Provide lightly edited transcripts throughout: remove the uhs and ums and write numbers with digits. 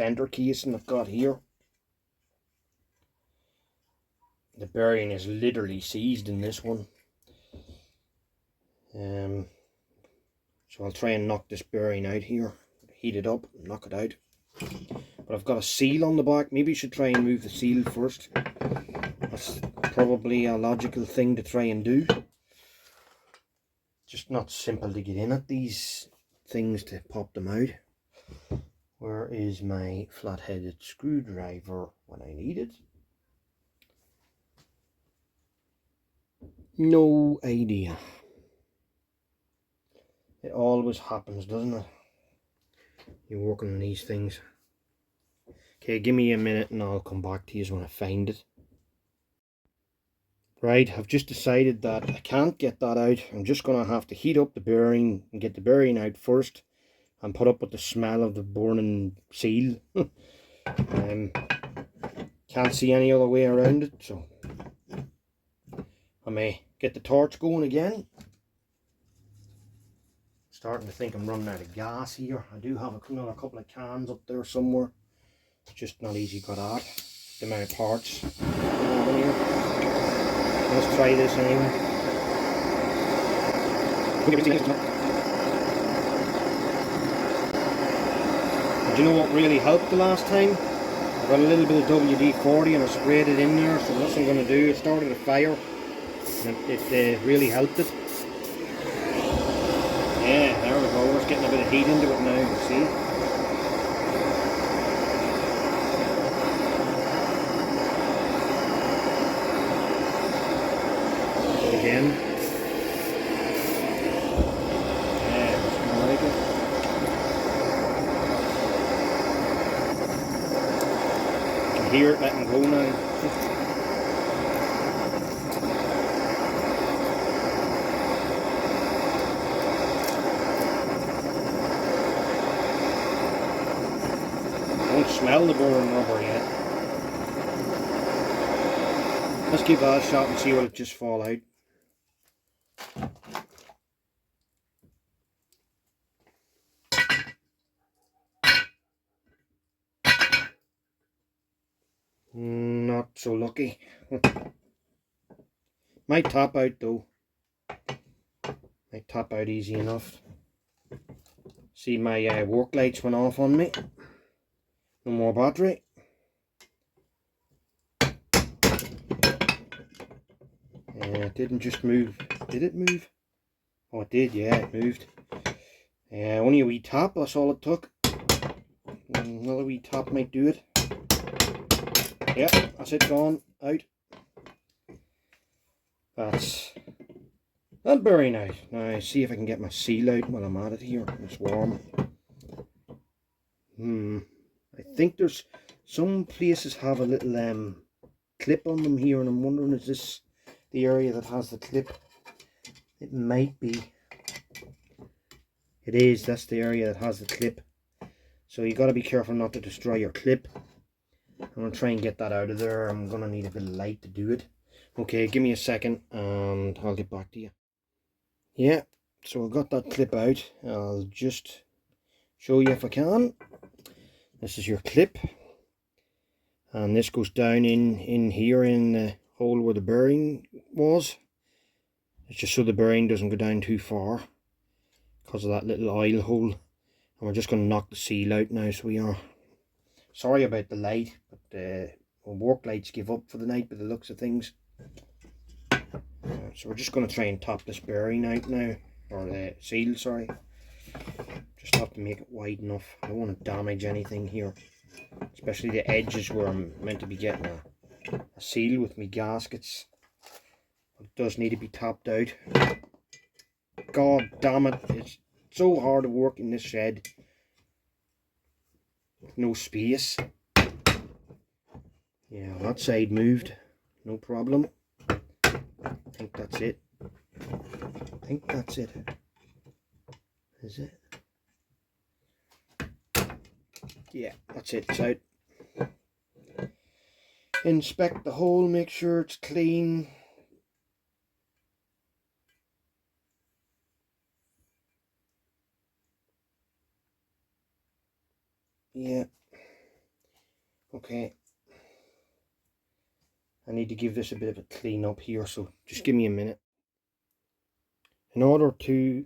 center casing I've got here. The bearing is literally seized in this one. So I'll try and knock this bearing out here. Heat it up, knock it out. But I've got a seal on the back. Maybe I should try and move the seal first. That's probably a logical thing to try and do. Just not simple to get in at these things to pop them out. Where is my flat-headed screwdriver when I need it? No idea. It always happens, doesn't it? You're working on these things. Okay, give me a minute and I'll come back to you when I find it. Right, I've just decided that I can't get that out. I'm just going to have to heat up the bearing and get the bearing out first and put up with the smell of the burning seal. Can't see any other way around it, so I may get the torch going again. Starting to think I'm running out of gas here. I do have another couple of cans up there somewhere. It's just not easy got at. The amount of parts. Let's try this anyway. Do you know what really helped the last time? I got a little bit of WD-40 and I sprayed it in there, so what's I'm going to do, it started a fire and it really helped it. Yeah, there we go, it's getting a bit of heat into it now, you see. Again. Yeah, I like it. You can hear it letting go now. Don't smell the burning rubber yet. Let's give that a shot and see what it just fall out. Not so lucky. Might top out though. Might top out easy enough. See, my work lights went off on me. No more battery. It didn't just move. Did it move? Oh, it did, yeah, it moved. Only a wee tap, that's all it took. Another wee tap might do it. Yeah, that's it, gone, out. That's that bearing out. Now, see if I can get my seal out while I'm at it here. It's warm. I think there's some places have a little clip on them here, and I'm wondering, is this the area that has the clip? It might be. It is, that's the area that has the clip. So you got to be careful not to destroy your clip. I'm going to try and get that out of there. I'm going to need a bit of light to do it. Okay, give me a second and I'll get back to you. Yeah, so I got that clip out. I'll just show you if I can. This is your clip. And this goes down in here in the hole where the bearing was. It's just so the bearing doesn't go down too far because of that little oil hole. And we're just going to knock the seal out now, so we are. Sorry about the light, but our work lights give up for the night by the looks of things. So we're just going to try and top this bearing out now, or the seal, sorry. Just have to make it wide enough. I don't want to damage anything here, especially the edges where I'm meant to be getting a seal with my gaskets. It does need to be topped out. God damn it, it's so hard to work in this shed. No space. Yeah, that side moved, no problem. I think that's it. I think that's it. Is it? Yeah, that's it, it's out. Inspect the hole, make sure it's clean. Yeah. Okay, I need to give this a bit of a clean up here, so just give me a minute. In order to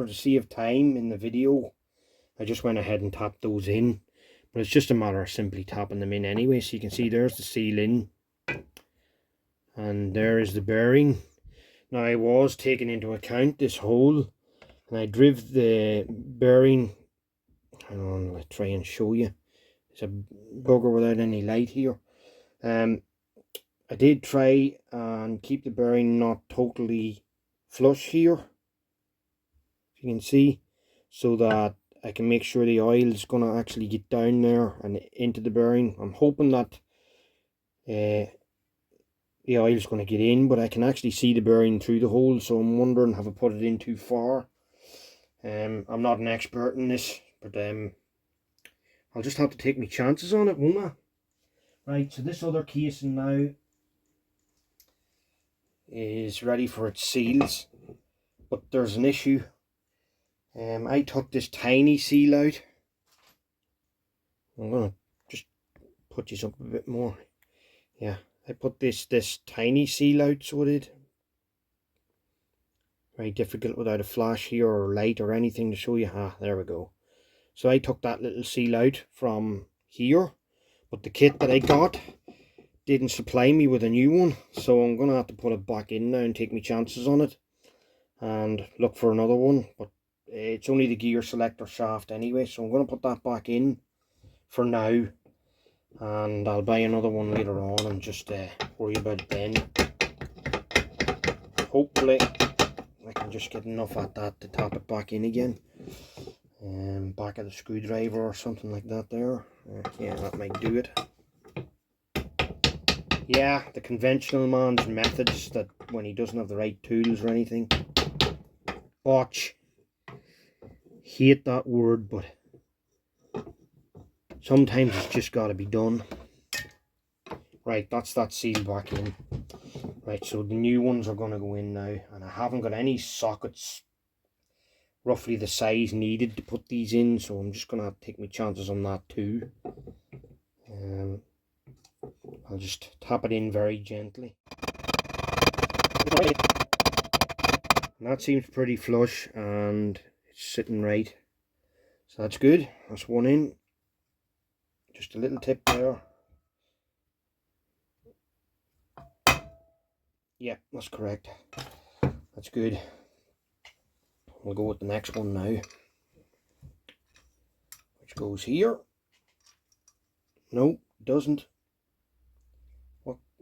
save time in the video, I just went ahead and tapped those in, but it's just a matter of simply tapping them in anyway. So you can see there's the seal in, and there is the bearing. Now I was taking into account this hole, and I driv the bearing. Hang on, I'll try and show you. It's a bugger without any light here. I did try and keep the bearing not totally flush here, if you can see, so that I can make sure the oil is going to actually get down there and into the bearing. I'm hoping that the oil is going to get in, but I can actually see the bearing through the hole, so I'm wondering, have I put it in too far? I'm not an expert in this, but I'll just have to take my chances on it, won't I? Right, so this other casing now is ready for its seals, but there's an issue. I took this tiny seal out. I'm gonna just put this up a bit more. Yeah, I put this tiny seal out, so it did. Very difficult without a flash here or light or anything to show you. There we go. So I took that little seal out from here, but the kit that I got didn't supply me with a new one, so I'm gonna have to put it back in now and take my chances on it and look for another one. But it's only the gear selector shaft anyway, so I'm gonna put that back in for now, and I'll buy another one later on and just worry about it then. Hopefully I can just get enough at that to tap it back in again, back of the screwdriver or something like that there. Yeah, that might do it. Yeah, the conventional man's methods, that when he doesn't have the right tools or anything. Botch. Hate that word, but sometimes it's just got to be done. Right, that's that seal back in. Right, so the new ones are going to go in now, and I haven't got any sockets roughly the size needed to put these in, so I'm just going to take my chances on that too. I'll just tap it in very gently. And that seems pretty flush and it's sitting right, so that's good. That's one in. Just a little tip there. Yeah, that's correct. That's good. We'll go with the next one now, which goes here. No, doesn't.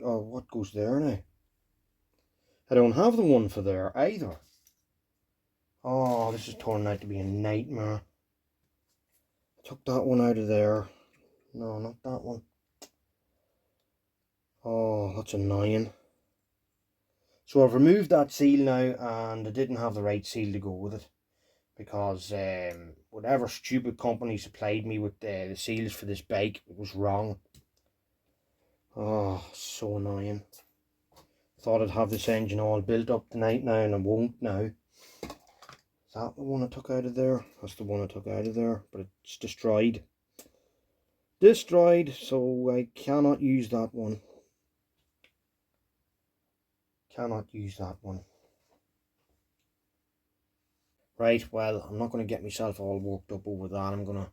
What goes there now? I don't have the one for there either. Oh, this is turning out to be a nightmare. I took that one out of there. No, not that one. Oh, that's annoying. So I've removed that seal now, and I didn't have the right seal to go with it, because whatever stupid company supplied me with the seals for this bike was wrong. Oh, so annoying. Thought I'd have this engine all built up tonight now, and I won't now. Is that the one I took out of there? That's the one I took out of there, but it's destroyed. Destroyed, so I cannot use that one. Cannot use that one. Right, well, I'm not going to get myself all worked up over that. I'm going to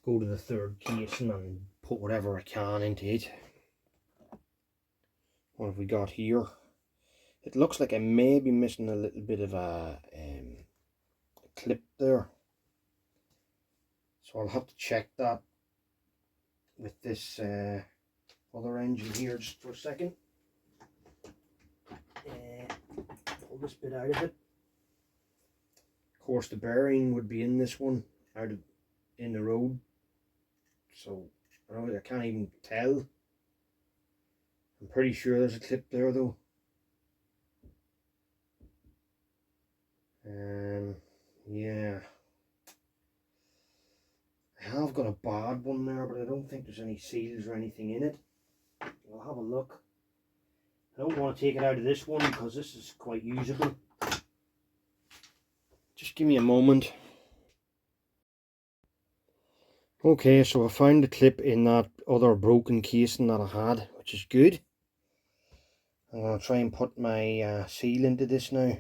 go to the third casing and put whatever I can into it. What have we got here? It looks like I may be missing a little bit of a clip there, so I'll have to check that with this other engine here just for a second. Pull this bit out of it. Of course, the bearing would be in this one, in the road, so I can't even tell. I'm pretty sure there's a clip there though. Yeah, I have got a bad one there, but I don't think there's any seals or anything in it. I'll have a look. I don't want to take it out of this one because this is quite usable. Just give me a moment. Okay, so I found the clip in that other broken casing that I had, which is good. I'm going to try and put my seal into this now.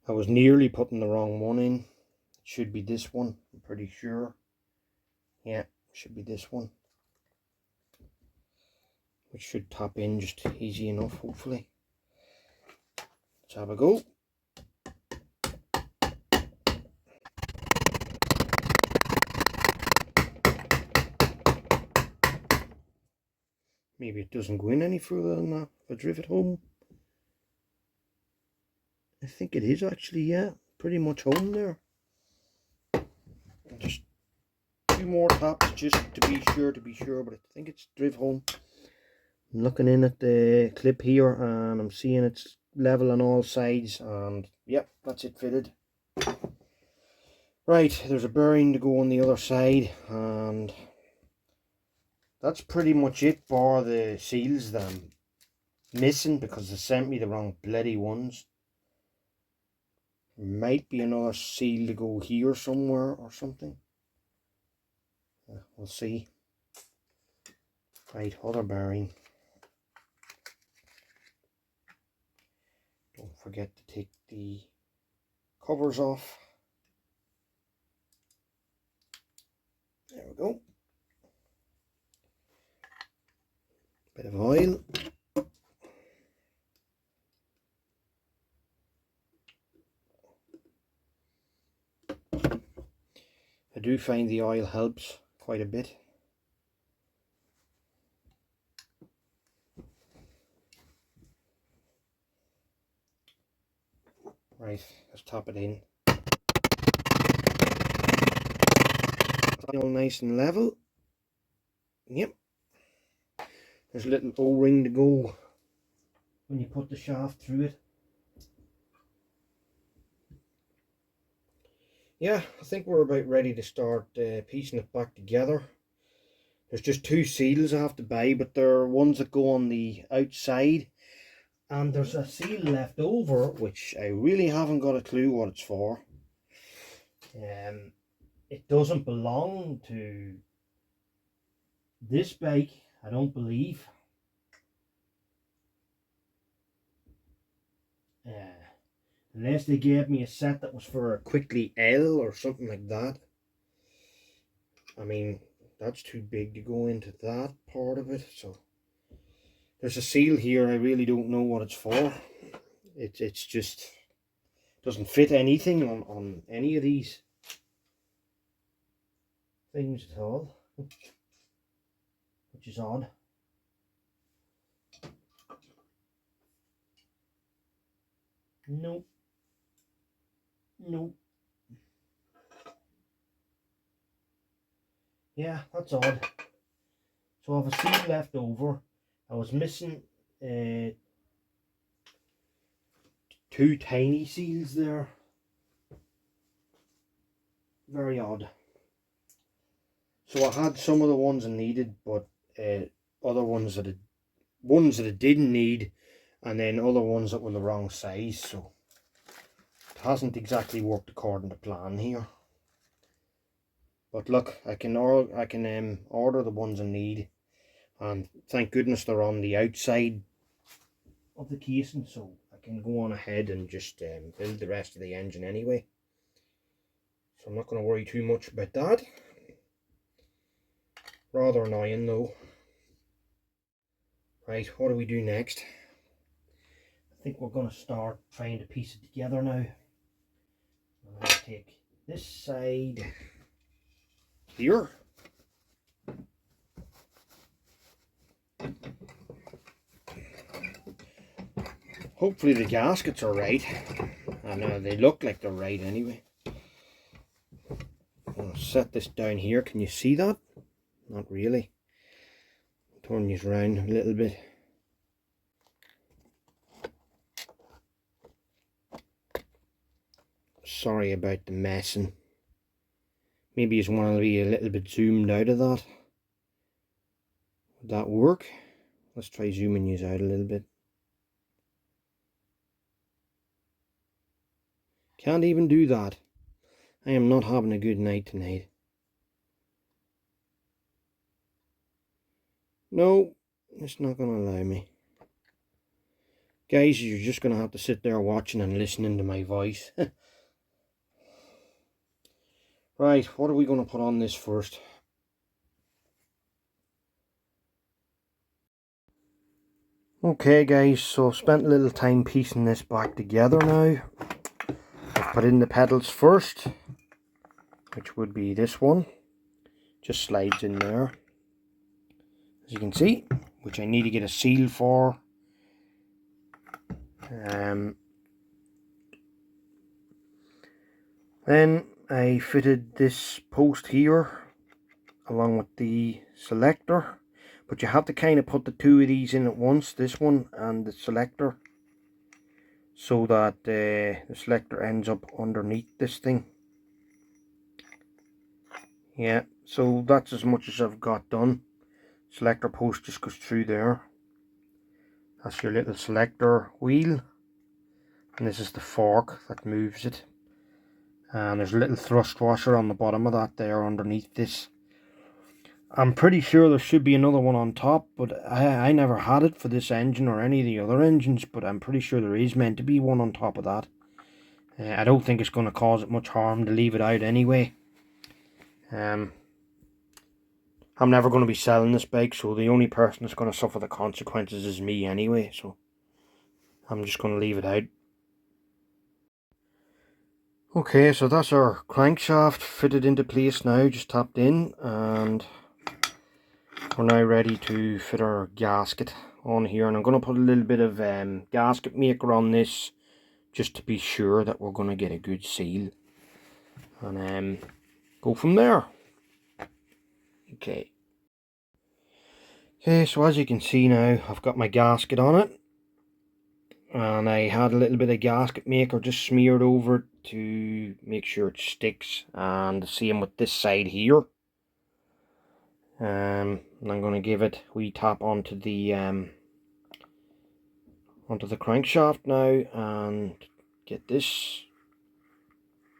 I was nearly putting the wrong one in. It should be this one, I'm pretty sure. Yeah, it should be this one. Which should tap in just easy enough, hopefully. Let's have a go. Maybe it doesn't go in any further than that if I drive it home. I think it is actually, yeah, pretty much home there. Just 2 more taps just to be sure, but I think it's driv home. I'm looking in at the clip here and I'm seeing it's level on all sides, and yep, that's it fitted. Right, there's a bearing to go on the other side, and that's pretty much it for the seals that I'm missing because they sent me the wrong bloody ones. Might be another seal to go here somewhere or something. We'll see. Right, other bearing. Don't forget to take the covers off. There we go. Bit of oil. I do find the oil helps quite a bit. Right, let's top it in. All nice and level. Yep. There's a little O-ring to go when you put the shaft through it. Yeah, I think we're about ready to start piecing it back together. There's just 2 seals I have to buy, but they're ones that go on the outside. And there's a seal left over, which I really haven't got a clue what it's for. It doesn't belong to this bike, I don't believe. Unless they gave me a set that was for a Quickley L or something like that. I mean, that's too big to go into that part of it. So there's a seal here. I really don't know what it's for. It's just doesn't fit anything on any of these things at all, which is odd. Nope. Nope. Yeah, that's odd. So I have a seal left over. I was missing 2 tiny seals there. Very odd. So I had some of the ones I needed, but other ones that I didn't need, and then other ones that were the wrong size. So it hasn't exactly worked according to plan here. But look, I can order the ones I need, and thank goodness they're on the outside of the casing, so I can go on ahead and just build the rest of the engine anyway. So I'm not going to worry too much about that. Rather annoying though. Right, what do we do next? I think we're going to start trying to piece it together now. I'm going to take this side here. Hopefully the gaskets are right. I know they look like they're right anyway. I'll set this down here. Can you see that? Not really. Turn these around a little bit. Sorry about the messing. Maybe you just want to be a little bit zoomed out of that. Would that work? Let's try zooming these out a little bit. Can't even do that. I am not having a good night tonight. No, it's not going to allow me. Guys, you're just going to have to sit there watching and listening to my voice. Right, what are we going to put on this first? Okay guys, so I've spent a little time piecing this back together now. I've put in the pedals first, which would be this one. Just slides in there, as you can see, which I need to get a seal for. Then I fitted this post here along with the selector, but you have to kind of put the two of these in at once, this one and the selector, so that the selector ends up underneath this thing. Yeah, so that's as much as I've got done. Selector post just goes through there. That's your little selector wheel, and this is the fork that moves it. And there's a little thrust washer on the bottom of that there underneath this. I'm pretty sure there should be another one on top, but I never had it for this engine or any of the other engines, but I'm pretty sure there is meant to be one on top of that. I don't think it's going to cause it much harm to leave it out anyway. I'm never going to be selling this bike, so the only person that's going to suffer the consequences is me anyway, so I'm just going to leave it out. Okay, so that's our crankshaft fitted into place now, just tapped in, and we're now ready to fit our gasket on here, and I'm going to put a little bit of gasket maker on this just to be sure that we're going to get a good seal, and go from there. Okay, so as you can see now, I've got my gasket on it, and I had a little bit of gasket maker just smeared over it to make sure it sticks, and the same with this side here. And I'm going to give it a wee tap onto the crankshaft now, and get this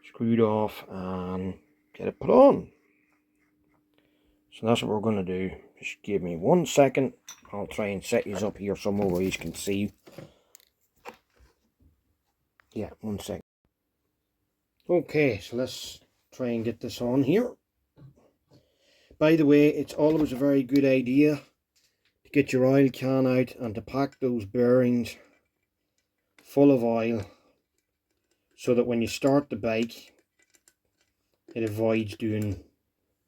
screwed off and get it put on. So that's what we're going to do. Just give me 1 second. I'll try and set these up here somewhere where you can see. Yeah, 1 second. Okay, so let's try and get this on here. By the way, it's always a very good idea to get your oil can out and to pack those bearings full of oil, so that when you start the bike, it avoids doing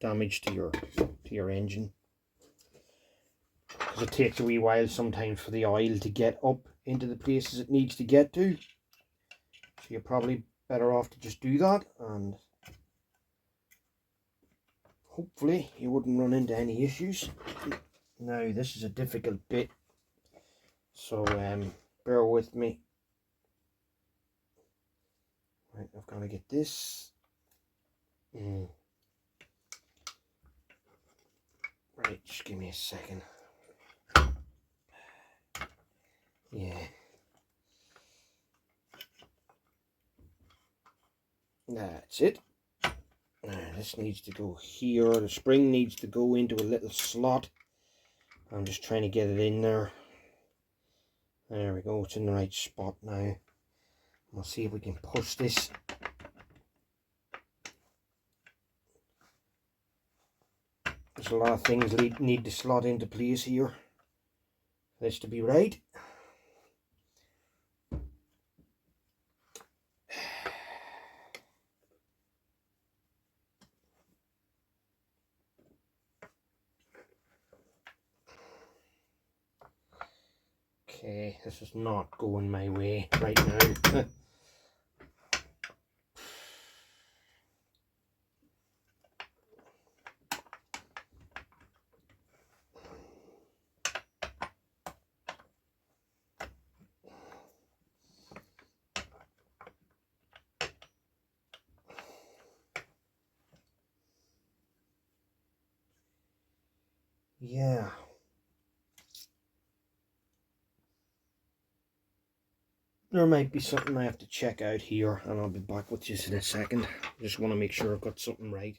damage to your engine. Because it takes a wee while sometimes for the oil to get up into the places it needs to get to. So you're probably better off to just do that, and hopefully you wouldn't run into any issues. Now this is a difficult bit, so bear with me. Right, I've got to get this. Right, just give me a second. Yeah. That's it. This needs to go here. The spring needs to go into a little slot. I'm just trying to get it in there. There we go. It's in the right spot now. We'll see if we can push this. There's a lot of things need to slot into place here for this to be right. Okay, this is not going my way right now. Yeah. there might be something I have to check out here, and I'll be back with you in a second. Just want to make sure I've got something right.